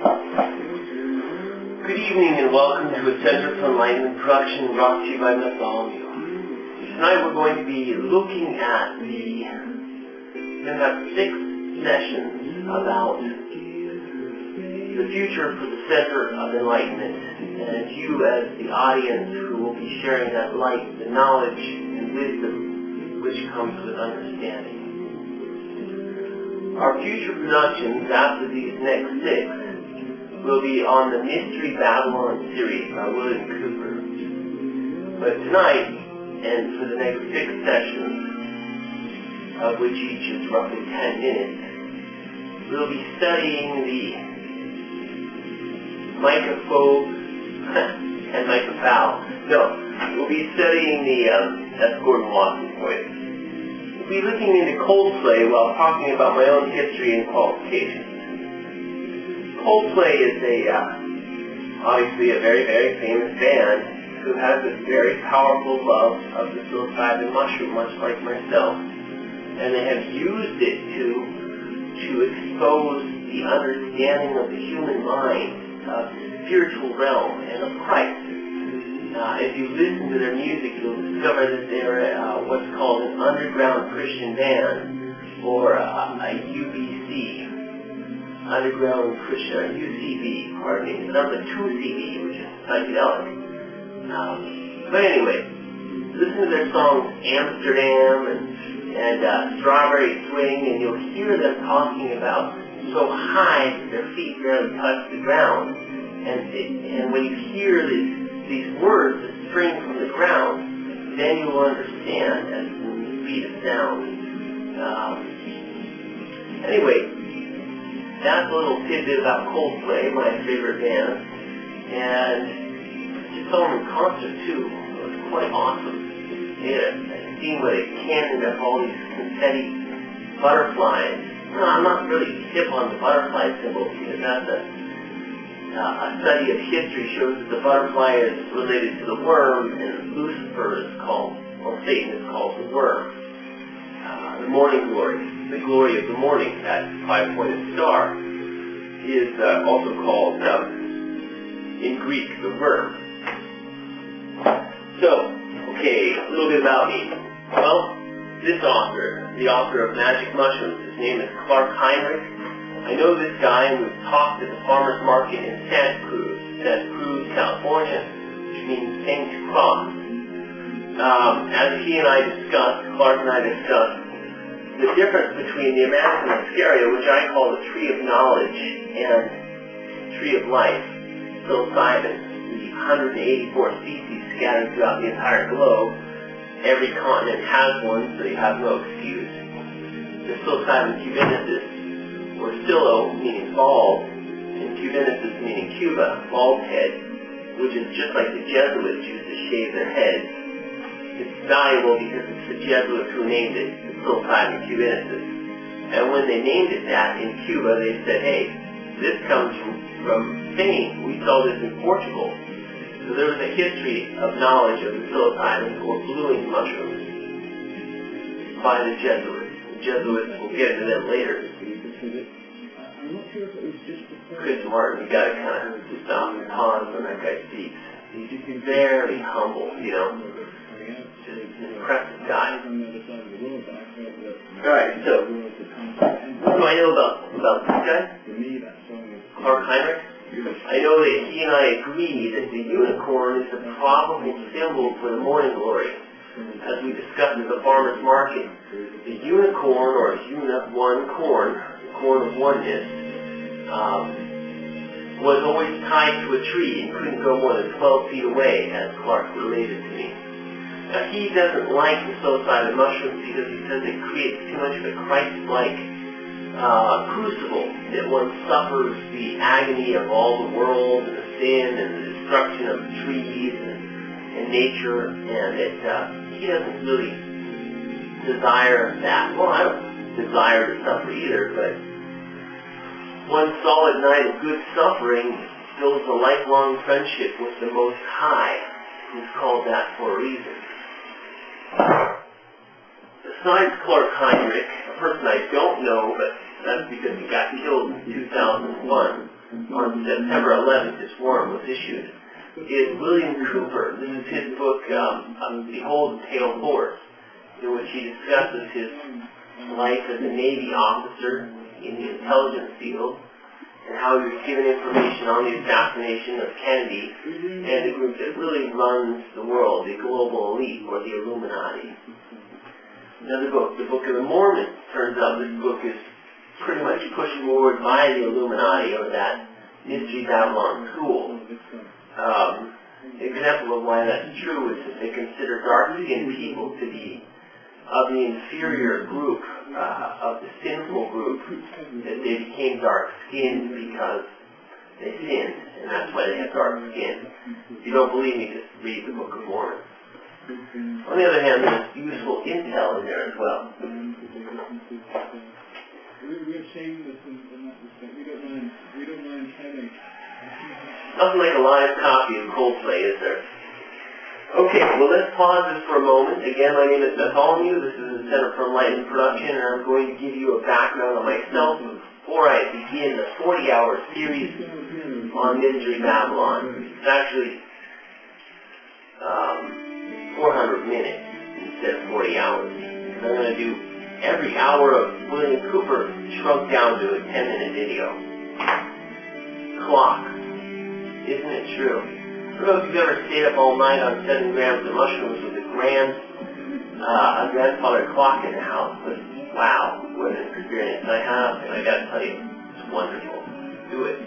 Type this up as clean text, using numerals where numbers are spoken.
Good evening and welcome to a Center for Enlightenment production brought to you by Matthalamew. Tonight we're going to be looking at we're going to have 6 sessions about the future for the Center of Enlightenment, and you as the audience who will be sharing that light, the knowledge and wisdom which comes with understanding. Our future productions after these next 6 will be on the Mystery Babylon series by William Cooper. But tonight, and for the next 6 sessions, of which each is roughly 10 minutes, we'll be studying the mycophobes and mycophobes. No, we'll be studying that's Gordon Watson's voice. We'll be looking into Coldplay while talking about my own history and qualifications. Coldplay is obviously a very, very famous band who has this very powerful love of the psilocybin mushroom, much like myself. And they have used it to expose the understanding of the human mind, of the spiritual realm, and of Christ. If you listen to their music, you'll discover that they're what's called an underground Christian band, or a UBC. Underground Christian, UCB, pardon me. It's not the 2CB, which is psychedelic. But anyway, listen to their songs Amsterdam and Strawberry Swing, and you'll hear them talking about so high that their feet barely touch the ground. And when you hear these words that spring from the ground, then you will understand at the speed of sound. Anyway, that's a little tidbit about Coldplay, my favorite band, and I saw them in concert too. It was quite awesome. They had a scene where they cannoned up all these confetti butterflies. No, I'm not really hip on the butterfly symbol because that's a study of history shows that the butterfly is related to the worm, and Lucifer is called, or Satan is called the worm. The Morning Glories, the glory of the morning, that 5-pointed star, is also called, in Greek, the worm. So, okay, a little bit about me. Well, this author, the author of Magic Mushrooms, his name is Clark Heinrich. I know this guy, and we've talked at the farmer's market in Santa Cruz, California, which means Saint Cross. As he and I discussed, Clark and I discussed, the difference between the Amanita muscaria, which I call the tree of knowledge, and tree of life, psilocybin, the 184 species scattered throughout the entire globe. Every continent has one, so you have no excuse. The Psilocybin cubensis, or Psilo, meaning bald, and cubensis meaning Cuba, bald head, which is just like the Jesuits used to shave their heads. It's valuable because it's the Jesuits who named it, the Psilocybin cubensis. And when they named it that in Cuba, they said, hey, this comes from Spain. We saw this in Portugal. So there was a history of knowledge of the psilocybin, or bluing mushrooms, by the Jesuits. The Jesuits, we'll get into them later. Chris Martin, you gotta kind of stop and pause when that guy speaks. He's very humble, you know. Just an impressive guy. Alright, so, what do I know about this guy? Clark Heinrich? I know that he and I agree that the unicorn is the probable symbol for the morning glory. As we discussed at the farmer's market, the unicorn, or one corn, the corn of oneness, was always tied to a tree and couldn't go more than 12 feet away, as Clark related to me. Now, he doesn't like the psilocybin mushrooms because he says it creates too much of a Christ-like crucible, that one suffers the agony of all the world and the sin and the destruction of the trees and nature, and that he doesn't really desire that. Well, I don't desire to suffer either, but one solid night of good suffering builds a lifelong friendship with the Most High, who's called that for a reason. Besides Clark Heinrich, a person I don't know, but that's because he got killed in 2001, on September 11th, this warrant was issued, is William Cooper. This is his book, Behold the Pale Horse, in which he discusses his life as a Navy officer in the intelligence field, and how he was given information on the assassination of Kennedy and the group that really runs the world, the global elite, or the Illuminati. Another book, the Book of the Mormon. Turns out this book is pretty much pushed forward by the Illuminati, or that Mystery Babylon school. Example of why that's true is that they consider dark-skinned people to be of the inferior group, of the sinful group, that they became dark-skinned because they sinned, and that's why they have dark skin. If you don't believe me, just read the Book of Mormon. On the other hand, there's useful intel in there as well. We're shameless in that respect. We don't mind headache. Nothing like a live copy of Coldplay, is there? Okay, well, let's pause this for a moment. Again, my name is Matthalamew. This is the Center for Enlightened Production, and I'm going to give you a background on myself before I begin the 40-hour series on Mystery Babylon. It's actually 400 minutes instead of 40 hours. And I'm going to do every hour of William Cooper shrunk down to a 10-minute video. Clock. Isn't it true? I don't know if you've ever stayed up all night on 7 grams of mushrooms with a grandfather clock in the house, but wow, what an experience I have, and I gotta tell you, it's wonderful. Do it.